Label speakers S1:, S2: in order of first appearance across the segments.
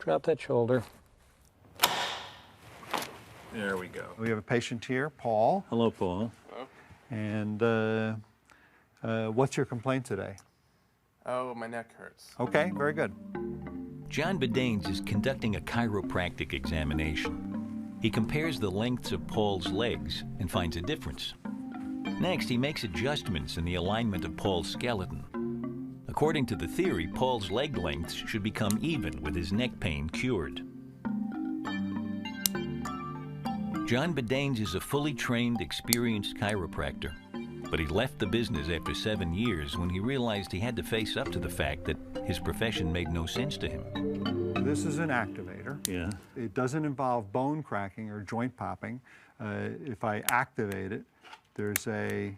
S1: Drop that shoulder. There we go.
S2: We have a patient here, Paul.
S1: Hello, Paul.
S3: Hello.
S2: And what's your complaint today?
S3: Oh, my neck hurts.
S2: Okay, very good.
S4: John Bedaines is conducting a chiropractic examination. He compares the lengths of Paul's legs and finds a difference. Next, he makes adjustments in the alignment of Paul's skeleton. According to the theory, Paul's leg lengths should become even with his neck pain cured. John Bedaines is a fully trained, experienced chiropractor, but he left the business after 7 years when he realized he had to face up to the fact that his profession made no sense to him.
S2: This is an activator.
S1: Yeah.
S2: It doesn't involve bone cracking or joint popping. If I activate it, there's a...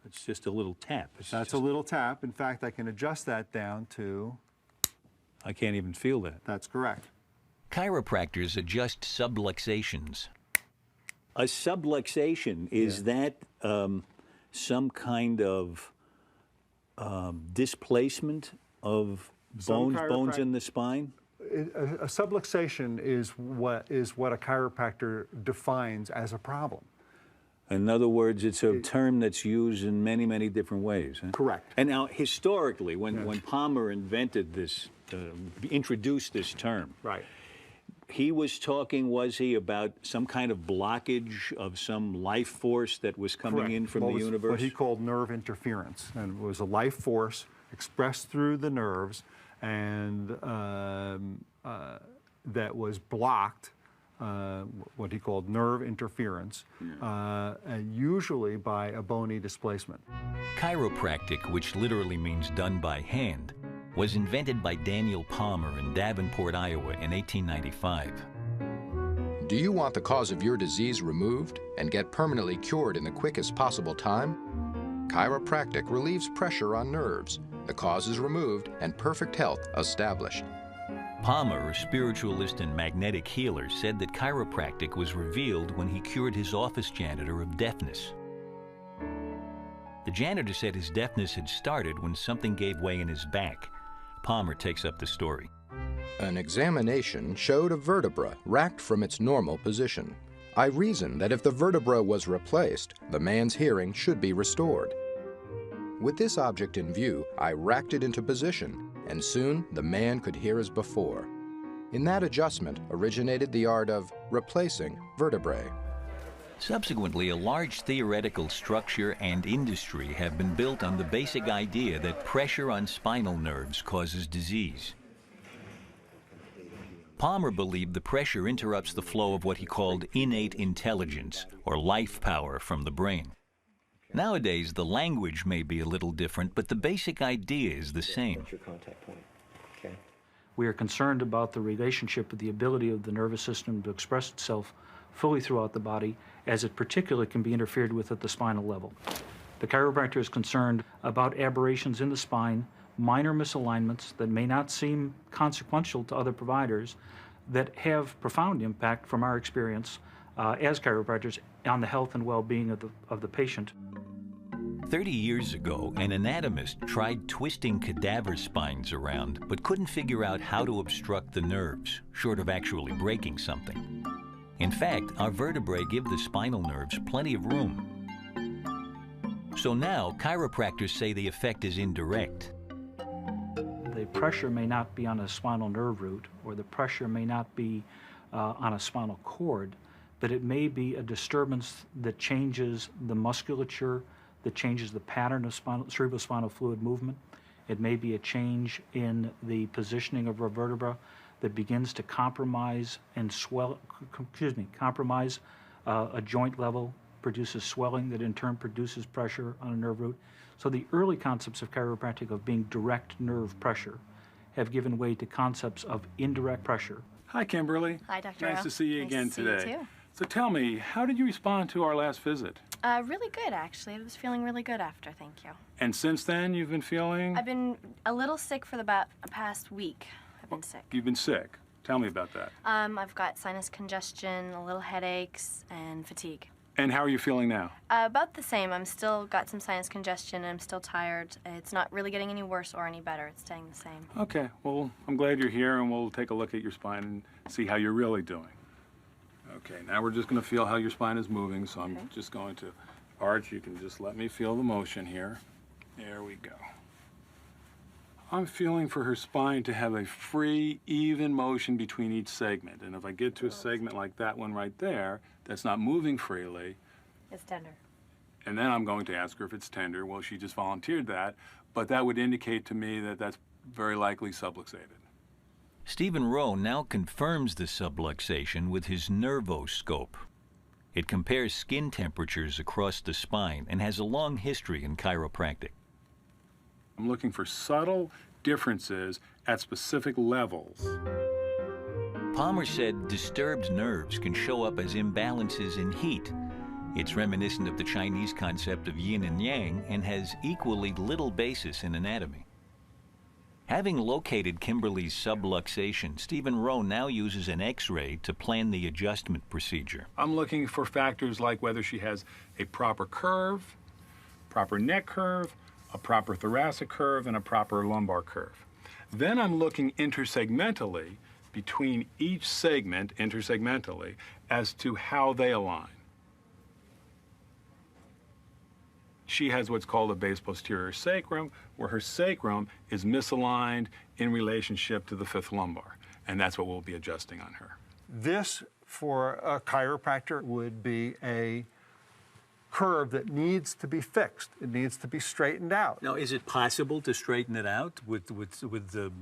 S1: It's just a little tap.
S2: That's a little tap. In fact, I can adjust that down to...
S1: I can't even feel that.
S2: That's correct.
S4: Chiropractors adjust subluxations.
S1: A subluxation, is that some kind of displacement of bones in the spine?
S2: A subluxation is what a chiropractor defines as a problem.
S1: In other words, it's a term that's used in many, many different ways. Huh?
S2: Correct.
S1: And now, historically, when Palmer invented this, introduced this term,
S2: Right.
S1: he was talking, was he, about some kind of blockage of some life force that was coming in from the universe?
S2: What he called nerve interference, and it was a life force expressed through the nerves, and that was blocked. What he called nerve interference, usually by a bony displacement.
S4: Chiropractic, which literally means done by hand, was invented by Daniel Palmer in Davenport, Iowa in 1895.
S5: Do you want the cause of your disease removed and get permanently cured in the quickest possible time? Chiropractic relieves pressure on nerves. The cause is removed and perfect health established.
S4: Palmer, a spiritualist and magnetic healer, said that chiropractic was revealed when he cured his office janitor of deafness. The janitor said his deafness had started when something gave way in his back. Palmer takes up the story.
S5: An examination showed a vertebra racked from its normal position. I reasoned that if the vertebra was replaced, the man's hearing should be restored. With this object in view, I racked it into position, and soon the man could hear as before. In that adjustment originated the art of replacing vertebrae.
S4: Subsequently, a large theoretical structure and industry have been built on the basic idea that pressure on spinal nerves causes disease. Palmer believed the pressure interrupts the flow of what he called innate intelligence, or life power, from the brain. Nowadays, the language may be a little different, but the basic idea is the same.
S6: That's your contact point. Okay.
S7: We are concerned about the relationship with the ability of the nervous system to express itself fully throughout the body, as it particularly can be interfered with at the spinal level. The chiropractor is concerned about aberrations in the spine, minor misalignments that may not seem consequential to other providers, that have profound impact from our experience as chiropractors on the health and well-being of the patient.
S4: 30 years ago, an anatomist tried twisting cadaver spines around, but couldn't figure out how to obstruct the nerves, short of actually breaking something. In fact, our vertebrae give the spinal nerves plenty of room. So now, chiropractors say the effect is indirect.
S7: The pressure may not be on a spinal nerve root, or the pressure may not be on a spinal cord, but it may be a disturbance that changes the musculature, that changes the pattern of cerebrospinal fluid movement. It may be a change in the positioning of a vertebra that begins to compromise and compromise a joint level, produces swelling that in turn produces pressure on a nerve root. So the early concepts of chiropractic of being direct nerve pressure have given way to concepts of indirect pressure.
S8: Hi, Kimberly.
S9: Hi, Dr.
S8: Nice
S9: Rowe.
S8: to see you again
S9: nice
S8: today.
S9: To see you too.
S8: So tell me, how did you respond to our last visit?
S9: Really good, actually. I was feeling really good after, thank you.
S8: And since then, you've been feeling?
S9: I've been a little sick for the past week. I've been sick.
S8: You've been sick. Tell me about that.
S9: I've got sinus congestion, a little headaches, and fatigue.
S8: And how are you feeling now?
S9: About the same. I'm still got some sinus congestion and I'm still tired. It's not really getting any worse or any better. It's staying the same.
S8: Okay, well, I'm glad you're here, and we'll take a look at your spine and see how you're really doing. Okay, now we're just going to feel how your spine is moving, so I'm just going to, Arch, you can just let me feel the motion here. There we go. I'm feeling for her spine to have a free, even motion between each segment. And if I get to a segment like that one right there, that's not moving freely,
S9: It's tender.
S8: and then I'm going to ask her if it's tender. Well, she just volunteered that, but that would indicate to me that that's very likely subluxated.
S4: Stephen Rowe now confirms the subluxation with his Nervoscope. It compares skin temperatures across the spine and has a long history in chiropractic.
S8: I'm looking for subtle differences at specific levels.
S4: Palmer said disturbed nerves can show up as imbalances in heat. It's reminiscent of the Chinese concept of yin and yang and has equally little basis in anatomy. Having located Kimberly's subluxation, Stephen Rowe now uses an X-ray to plan the adjustment procedure.
S8: I'm looking for factors like whether she has a proper curve, proper neck curve, a proper thoracic curve, and a proper lumbar curve. Then I'm looking intersegmentally between each segment, intersegmentally, as to how they align. She has what's called a base posterior sacrum, where her sacrum is misaligned in relationship to the fifth lumbar, and that's what we'll be adjusting on her.
S2: This, for a chiropractor, would be a curve that needs to be fixed. It needs to be straightened out.
S1: Now, is it possible to straighten it out with the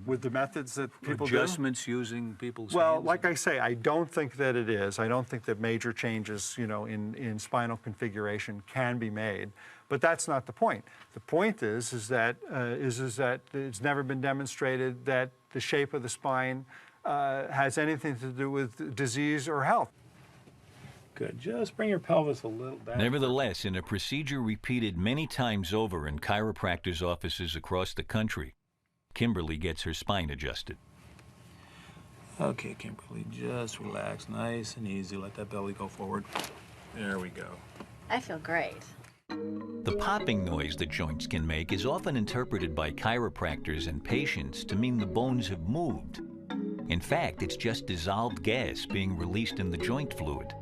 S2: With the methods that people
S1: adjustments using people's
S2: Well,
S1: hands?
S2: like I say, I don't think that it is. I don't think that major changes, in spinal configuration can be made. But that's not the point. The point is that it's never been demonstrated that the shape of the spine has anything to do with disease or health.
S8: Good. Just bring your pelvis a little back.
S4: Nevertheless, in a procedure repeated many times over in chiropractors' offices across the country, Kimberly gets her spine adjusted.
S8: Okay, Kimberly, just relax, nice and easy. Let that belly go forward. There we go.
S9: I feel great.
S4: The popping noise that joints can make is often interpreted by chiropractors and patients to mean the bones have moved. In fact, it's just dissolved gas being released in the joint fluid.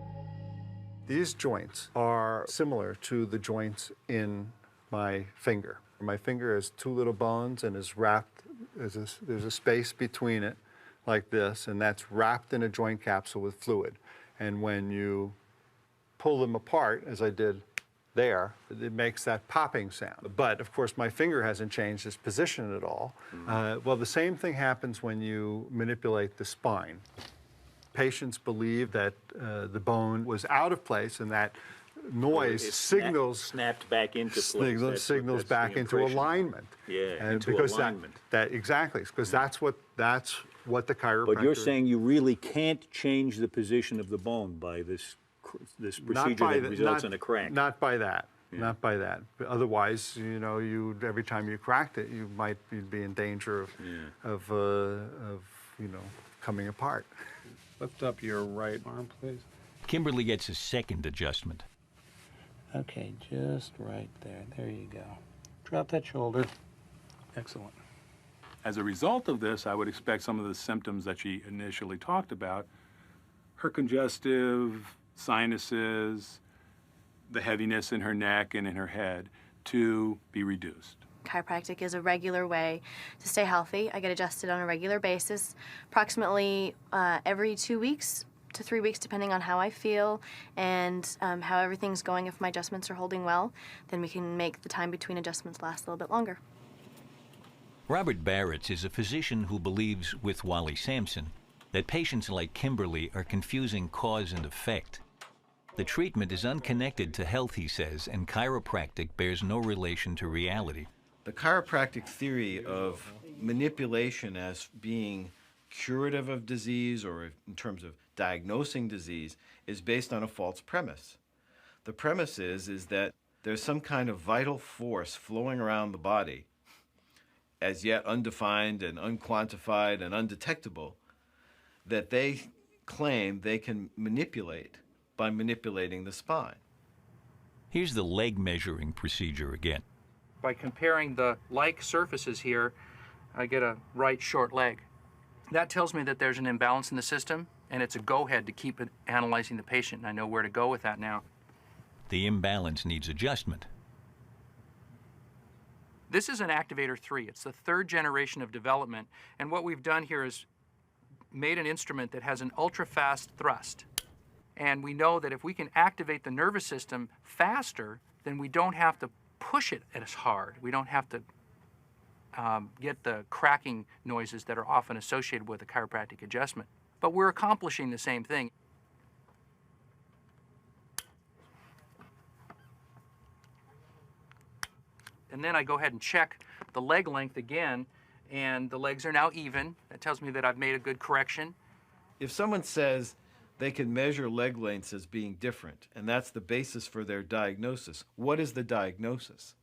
S2: These joints are similar to the joints in my finger. My finger has two little bones and is wrapped, there's a space between it like this, and that's wrapped in a joint capsule with fluid. And when you pull them apart, as I did there, it makes that popping sound. But of course, my finger hasn't changed its position at all. Well, the same thing happens when you manipulate the spine. Patients believe that the bone was out of place and that noise
S1: snapped back into place.
S2: Signals back into alignment.
S1: Yeah,
S2: and
S1: into
S2: because
S1: alignment.
S2: Exactly, because that's what the chiropractor.
S1: But you're saying you really can't change the position of the bone by this procedure that results in a crack.
S2: Not by that. Yeah. Not by that. But otherwise, every time you cracked it, you'd be in danger of coming apart.
S8: Lift up your right arm, please.
S4: Kimberly gets a second adjustment.
S8: Okay, just right there. There you go. Drop that shoulder. Excellent. As a result of this, I would expect some of the symptoms that she initially talked about, her congestive sinuses, the heaviness in her neck and in her head, to be reduced.
S9: Chiropractic is a regular way to stay healthy. I get adjusted on a regular basis, approximately every 2 weeks to 3 weeks, depending on how I feel and how everything's going. If my adjustments are holding well, then we can make the time between adjustments last a little bit longer.
S4: Robert Barrett is a physician who believes, with Wally Sampson, that patients like Kimberly are confusing cause and effect. The treatment is unconnected to health, he says, and chiropractic bears no relation to reality.
S10: The chiropractic theory of manipulation as being curative of disease or in terms of diagnosing disease is based on a false premise. The premise is that there's some kind of vital force flowing around the body, as yet undefined and unquantified and undetectable, that they claim they can manipulate by manipulating the spine.
S4: Here's the leg measuring procedure again.
S7: By comparing the like surfaces here, I get a right short leg. That tells me that there's an imbalance in the system, and it's a go-ahead to keep analyzing the patient, and I know where to go with that now.
S4: The imbalance needs adjustment.
S7: This is an Activator 3. It's the third generation of development, and what we've done here is made an instrument that has an ultra-fast thrust. And we know that if we can activate the nervous system faster, then we don't have to push it as hard. We don't have to get the cracking noises that are often associated with a chiropractic adjustment. But we're accomplishing the same thing. And then I go ahead and check the leg length again, and the legs are now even. That tells me that I've made a good correction.
S10: If someone says they can measure leg lengths as being different, and that's the basis for their diagnosis, what is the diagnosis?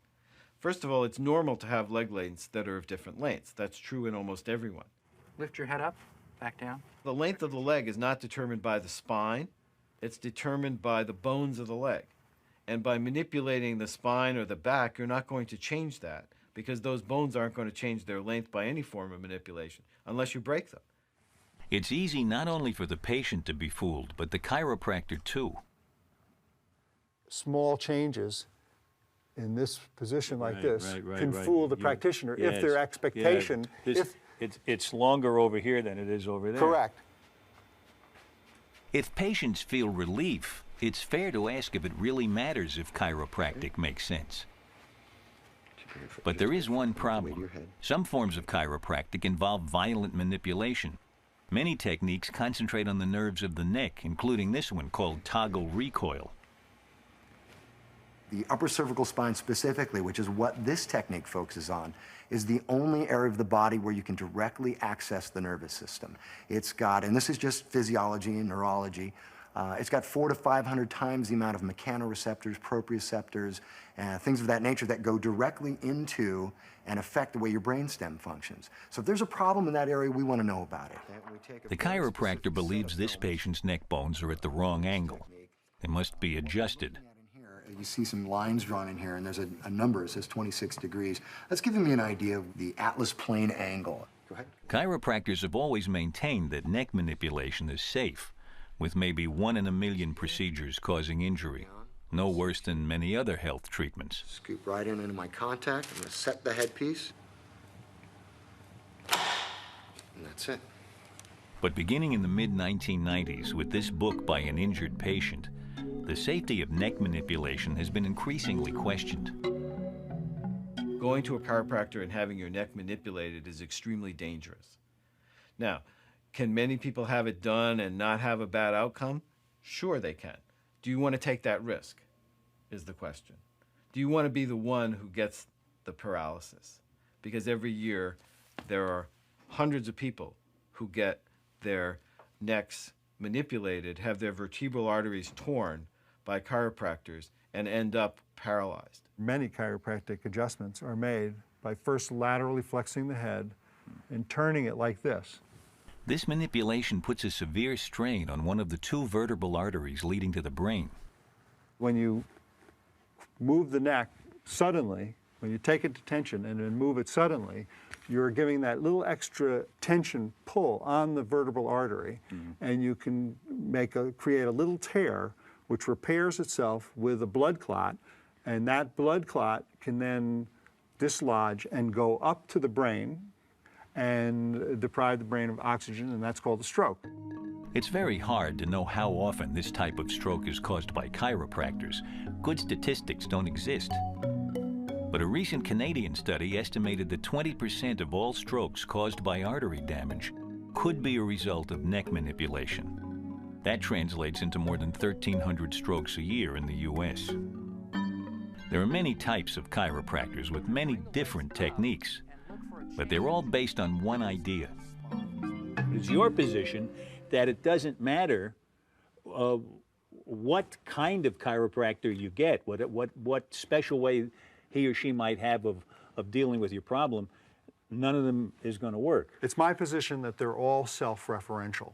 S10: First of all, it's normal to have leg lengths that are of different lengths. That's true in almost everyone.
S7: Lift your head up, back down.
S10: The length of the leg is not determined by the spine. It's determined by the bones of the leg. And by manipulating the spine or the back, you're not going to change that because those bones aren't going to change their length by any form of manipulation unless you break them.
S4: It's easy not only for the patient to be fooled, but the chiropractor too.
S2: Small changes in this position like
S1: Right,
S2: this
S1: right,
S2: can
S1: right.
S2: fool the
S1: You-
S2: practitioner
S1: yes,
S2: if their expectation,
S1: yes. It's longer over here than it is over there.
S2: correct.
S4: If patients feel relief, it's fair to ask if it really matters if chiropractic makes sense. But there is one problem. Some forms of chiropractic involve violent manipulation. Many techniques concentrate on the nerves of the neck, including this one called toggle recoil.
S11: The upper cervical spine specifically, which is what this technique focuses on, is the only area of the body where you can directly access the nervous system. It's got, and this is just physiology and neurology, it's got 400 to 500 times the amount of mechanoreceptors, proprioceptors, things of that nature that go directly into and affect the way your brainstem functions. So if there's a problem in that area, we want to know about it.
S4: The chiropractor believes this patient's neck bones are at the wrong angle. They must be adjusted.
S11: You see some lines drawn in here, and there's a number. It says 26 degrees. That's giving me an idea of the atlas plane angle. Go ahead.
S4: Chiropractors have always maintained that neck manipulation is safe, with maybe 1 in a million procedures causing injury, no worse than many other health treatments.
S11: Scoop right in into my contact. I'm going to set the headpiece. And that's it.
S4: But beginning in the mid-1990s with this book by an injured patient, the safety of neck manipulation has been increasingly questioned.
S10: Going to a chiropractor and having your neck manipulated is extremely dangerous. Now, can many people have it done and not have a bad outcome? Sure they can. Do you want to take that risk, is the question. Do you want to be the one who gets the paralysis? Because every year there are hundreds of people who get their necks manipulated, have their vertebral arteries torn by chiropractors, and end up paralyzed.
S2: Many chiropractic adjustments are made by first laterally flexing the head and turning it like this.
S4: This manipulation puts a severe strain on one of the 2 vertebral arteries leading to the brain.
S2: When you move the neck suddenly, when you take it to tension and then move it suddenly, you're giving that little extra tension pull on the vertebral artery, and you can create a little tear which repairs itself with a blood clot, and that blood clot can then dislodge and go up to the brain and deprive the brain of oxygen, and that's called a stroke.
S4: It's very hard to know how often this type of stroke is caused by chiropractors. Good statistics don't exist. But a recent Canadian study estimated that 20% of all strokes caused by artery damage could be a result of neck manipulation. That translates into more than 1,300 strokes a year in the U.S. There are many types of chiropractors with many different techniques, but they're all based on one idea.
S1: It's your position that it doesn't matter what kind of chiropractor you get, what special way he or she might have of dealing with your problem, none of them is going to work.
S2: It's my position that they're all self-referential.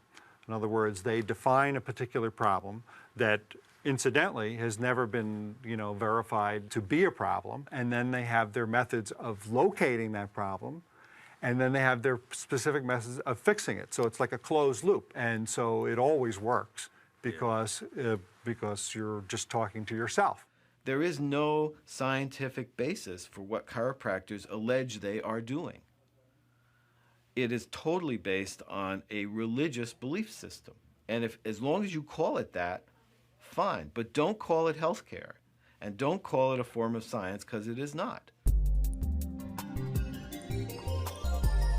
S2: In other words, they define a particular problem that incidentally has never been, verified to be a problem, and then they have their methods of locating that problem, and then they have their specific methods of fixing it. So it's like a closed loop, and so it always works because you're just talking to yourself.
S10: There is no scientific basis for what chiropractors allege they are doing. It is totally based on a religious belief system. And as long as you call it that, fine. But don't call it healthcare. And don't call it a form of science, because it is not.